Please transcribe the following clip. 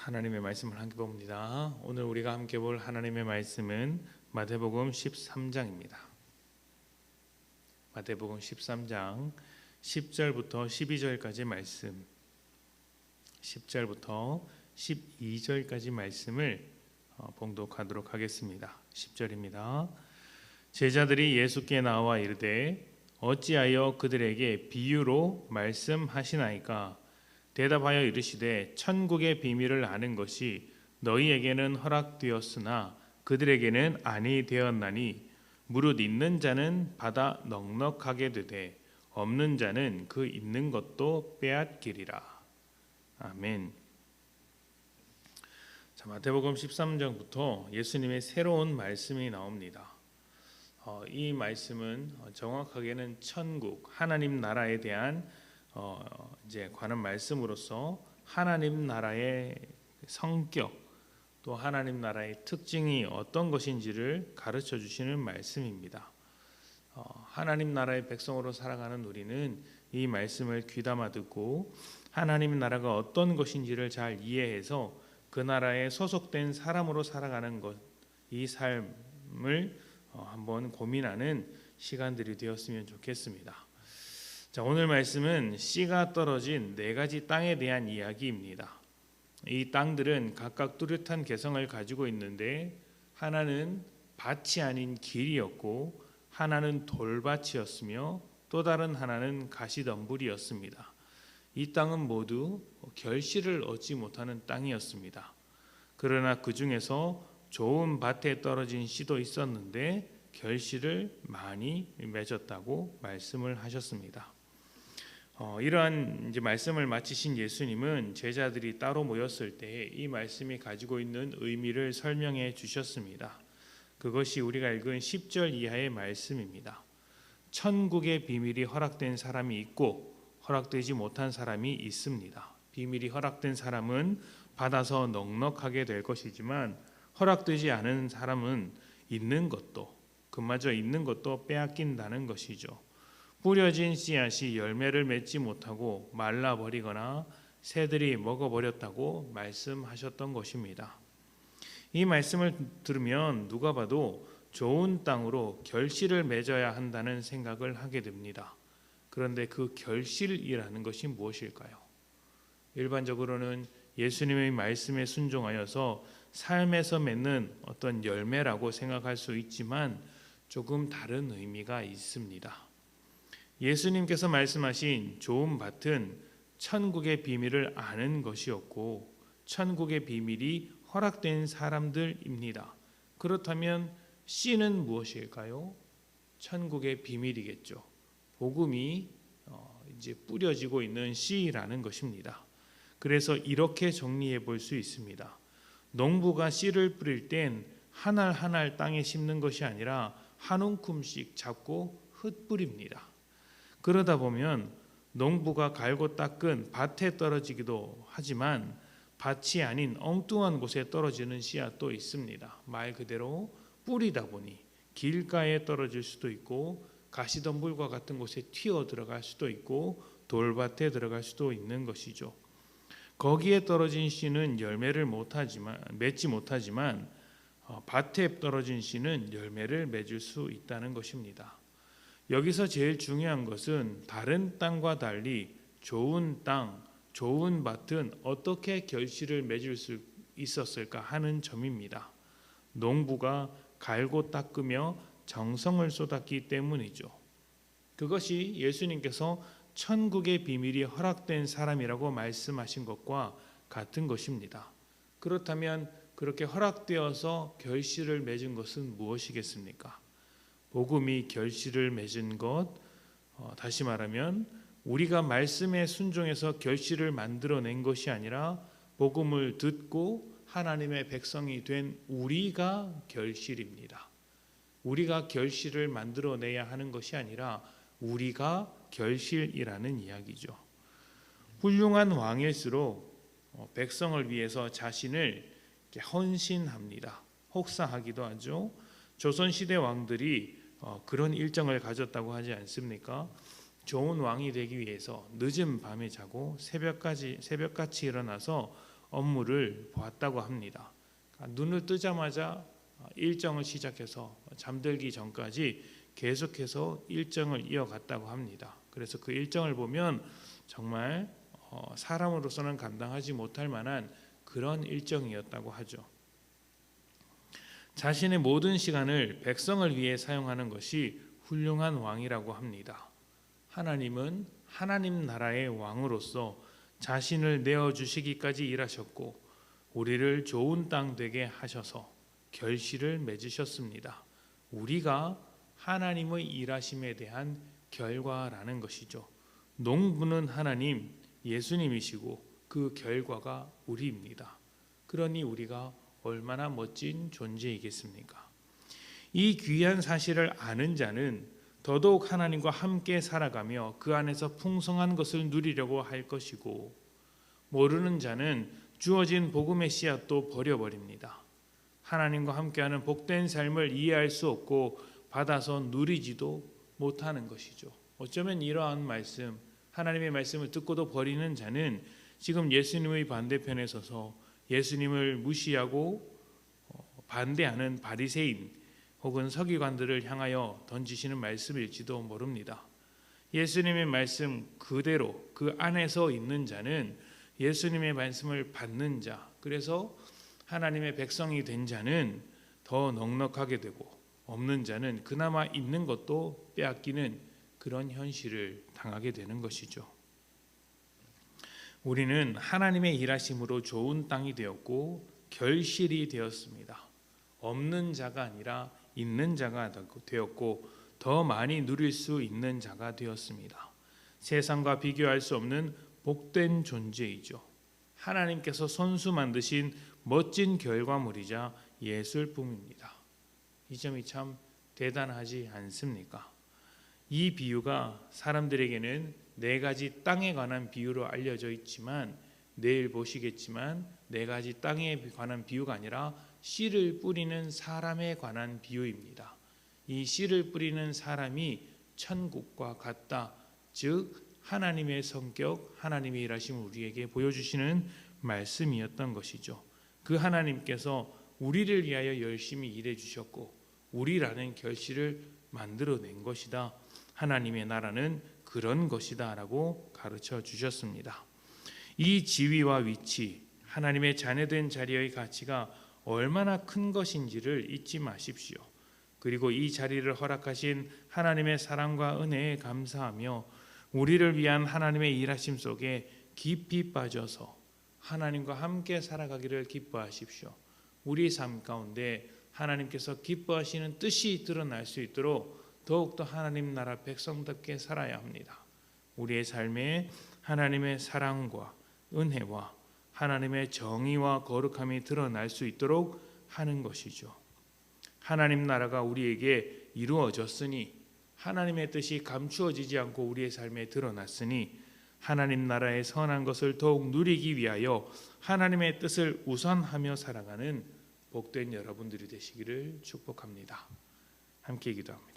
하나님의 말씀을 함께 봅니다. 오늘 우리가 함께 볼 하나님의 말씀은 마태복음 13장입니다. 마태복음 13장 10절부터 12절까지 말씀, 10절부터 12절까지 말씀을 봉독하도록 하겠습니다. 10절입니다. 제자들이 예수께 나와 이르되 어찌하여 그들에게 비유로 말씀하시나이까? 대답하여 이르시되 천국의 비밀을 아는 것이 너희에게는 허락되었으나 그들에게는 아니 되었나니 무릇 있는 자는 받아 넉넉하게 되되 없는 자는 그 있는 것도 빼앗기리라. 아멘. 자, 마태복음 13장부터 예수님의 새로운 말씀이 나옵니다. 이 말씀은 정확하게는 천국, 하나님 나라에 대한 이제 관한 말씀으로서 하나님 나라의 성격 또 하나님 나라의 특징이 어떤 것인지를 가르쳐 주시는 말씀입니다. 하나님 나라의 백성으로 살아가는 우리는 이 말씀을 귀담아 듣고 하나님 나라가 어떤 것인지를 잘 이해해서 그 나라에 소속된 사람으로 살아가는 것, 이 삶을 한번 고민하는 시간들이 되었으면 좋겠습니다. 자, 오늘 말씀은 씨가 떨어진 네 가지 땅에 대한 이야기입니다. 이 땅들은 각각 뚜렷한 개성을 가지고 있는데 하나는 밭이 아닌 길이었고 하나는 돌밭이었으며 또 다른 하나는 가시덤불이었습니다. 이 땅은 모두 결실을 얻지 못하는 땅이었습니다. 그러나 그 중에서 좋은 밭에 떨어진 씨도 있었는데 결실을 많이 맺었다고 말씀을 하셨습니다. 이러한 이제 말씀을 마치신 예수님은 제자들이 따로 모였을 때 이 말씀이 가지고 있는 의미를 설명해 주셨습니다. 그것이 우리가 읽은 10절 이하의 말씀입니다. 천국의 비밀이 허락된 사람이 있고 허락되지 못한 사람이 있습니다. 비밀이 허락된 사람은 받아서 넉넉하게 될 것이지만 허락되지 않은 사람은 있는 것도 그마저 있는 것도 빼앗긴다는 것이죠. 뿌려진 씨앗이 열매를 맺지 못하고 말라버리거나 새들이 먹어버렸다고 말씀하셨던 것입니다. 이 말씀을 들으면 누가 봐도 좋은 땅으로 결실을 맺어야 한다는 생각을 하게 됩니다. 그런데 그 결실이라는 것이 무엇일까요? 일반적으로는 예수님의 말씀에 순종하여서 삶에서 맺는 어떤 열매라고 생각할 수 있지만 조금 다른 의미가 있습니다. 예수님께서 말씀하신 좋은 밭은 천국의 비밀을 아는 것이었고 천국의 비밀이 허락된 사람들입니다. 그렇다면 씨는 무엇일까요? 천국의 비밀이겠죠. 복음이 이제 뿌려지고 있는 씨라는 것입니다. 그래서 이렇게 정리해 볼 수 있습니다. 농부가 씨를 뿌릴 땐 한 알 한 알 땅에 심는 것이 아니라 한 움큼씩 잡고 흩뿌립니다. 그러다 보면 농부가 갈고 닦은 밭에 떨어지기도 하지만 밭이 아닌 엉뚱한 곳에 떨어지는 씨앗도 있습니다. 말 그대로 뿌리다 보니 길가에 떨어질 수도 있고 가시덤불과 같은 곳에 튀어 들어갈 수도 있고 돌밭에 들어갈 수도 있는 것이죠. 거기에 떨어진 씨는 열매를 맺지 못하지만 밭에 떨어진 씨는 열매를 맺을 수 있다는 것입니다. 여기서 제일 중요한 것은 다른 땅과 달리 좋은 땅, 좋은 밭은 어떻게 결실을 맺을 수 있었을까 하는 점입니다. 농부가 갈고 닦으며 정성을 쏟았기 때문이죠. 그것이 예수님께서 천국의 비밀이 허락된 사람이라고 말씀하신 것과 같은 것입니다. 그렇다면 그렇게 허락되어서 결실을 맺은 것은 무엇이겠습니까? 복음이 결실을 맺은 것, 다시 말하면 우리가 말씀에 순종해서 결실을 만들어낸 것이 아니라 복음을 듣고 하나님의 백성이 된 우리가 결실입니다. 우리가 결실을 만들어내야 하는 것이 아니라 우리가 결실이라는 이야기죠. 훌륭한 왕일수록 백성을 위해서 자신을 헌신합니다. 혹사하기도 하죠. 조선시대 왕들이 그런 일정을 가졌다고 하지 않습니까? 좋은 왕이 되기 위해서 늦은 밤에 자고 새벽같이 일어나서 업무를 보았다고 합니다. 눈을 뜨자마자 일정을 시작해서 잠들기 전까지 계속해서 일정을 이어갔다고 합니다. 그래서 그 일정을 보면 정말 사람으로서는 감당하지 못할 만한 그런 일정이었다고 하죠. 자신의 모든 시간을 백성을 위해 사용하는 것이 훌륭한 왕이라고 합니다. 하나님은 하나님 나라의 왕으로서 자신을 내어주시기까지 일하셨고 우리를 좋은 땅 되게 하셔서 결실을 맺으셨습니다. 우리가 하나님의 일하심에 대한 결과라는 것이죠. 농부는 하나님, 예수님이시고 그 결과가 우리입니다. 그러니 우리가 얼마나 멋진 존재이겠습니까? 이 귀한 사실을 아는 자는 더더욱 하나님과 함께 살아가며 그 안에서 풍성한 것을 누리려고 할 것이고, 모르는 자는 주어진 복음의 씨앗도 버려버립니다. 하나님과 함께하는 복된 삶을 이해할 수 없고 받아서 누리지도 못하는 것이죠. 어쩌면 이러한 말씀, 하나님의 말씀을 듣고도 버리는 자는 지금 예수님의 반대편에 서서 예수님을 무시하고 반대하는 바리새인 혹은 서기관들을 향하여 던지시는 말씀일지도 모릅니다. 예수님의 말씀 그대로 그 안에서 있는 자는 예수님의 말씀을 받는 자, 그래서 하나님의 백성이 된 자는 더 넉넉하게 되고 없는 자는 그나마 있는 것도 빼앗기는 그런 현실을 당하게 되는 것이죠. 우리는 하나님의 일하심으로 좋은 땅이 되었고 결실이 되었습니다. 없는 자가 아니라 있는 자가 되었고 더 많이 누릴 수 있는 자가 되었습니다. 세상과 비교할 수 없는 복된 존재이죠. 하나님께서 손수 만드신 멋진 결과물이자 예술품입니다. 이 점이 참 대단하지 않습니까? 이 비유가 사람들에게는 4가지 땅에 관한 비유로 알려져 있지만 내일 보시겠지만 4가지 땅에 관한 비유가 아니라 씨를 뿌리는 사람에 관한 비유입니다. 이 씨를 뿌리는 사람이 천국과 같다. 즉 하나님의 성격, 하나님의 일하심을 우리에게 보여주시는 말씀이었던 것이죠. 그 하나님께서 우리를 위하여 열심히 일해 주셨고 우리라는 결실을 만들어낸 것이다. 하나님의 나라는 그런 것이다 라고 가르쳐 주셨습니다. 이 지위와 위치, 하나님의 자녀된 자리의 가치가 얼마나 큰 것인지를 잊지 마십시오. 그리고 이 자리를 허락하신 하나님의 사랑과 은혜에 감사하며 우리를 위한 하나님의 일하심 속에 깊이 빠져서 하나님과 함께 살아가기를 기뻐하십시오. 우리 삶 가운데 하나님께서 기뻐하시는 뜻이 드러날 수 있도록 더욱더 하나님 나라 백성답게 살아야 합니다. 우리의 삶에 하나님의 사랑과 은혜와 하나님의 정의와 거룩함이 드러날 수 있도록 하는 것이죠. 하나님 나라가 우리에게 이루어졌으니 하나님의 뜻이 감추어지지 않고 우리의 삶에 드러났으니 하나님 나라의 선한 것을 더욱 누리기 위하여 하나님의 뜻을 우선하며 살아가는 복된 여러분들이 되시기를 축복합니다. 함께 기도합니다.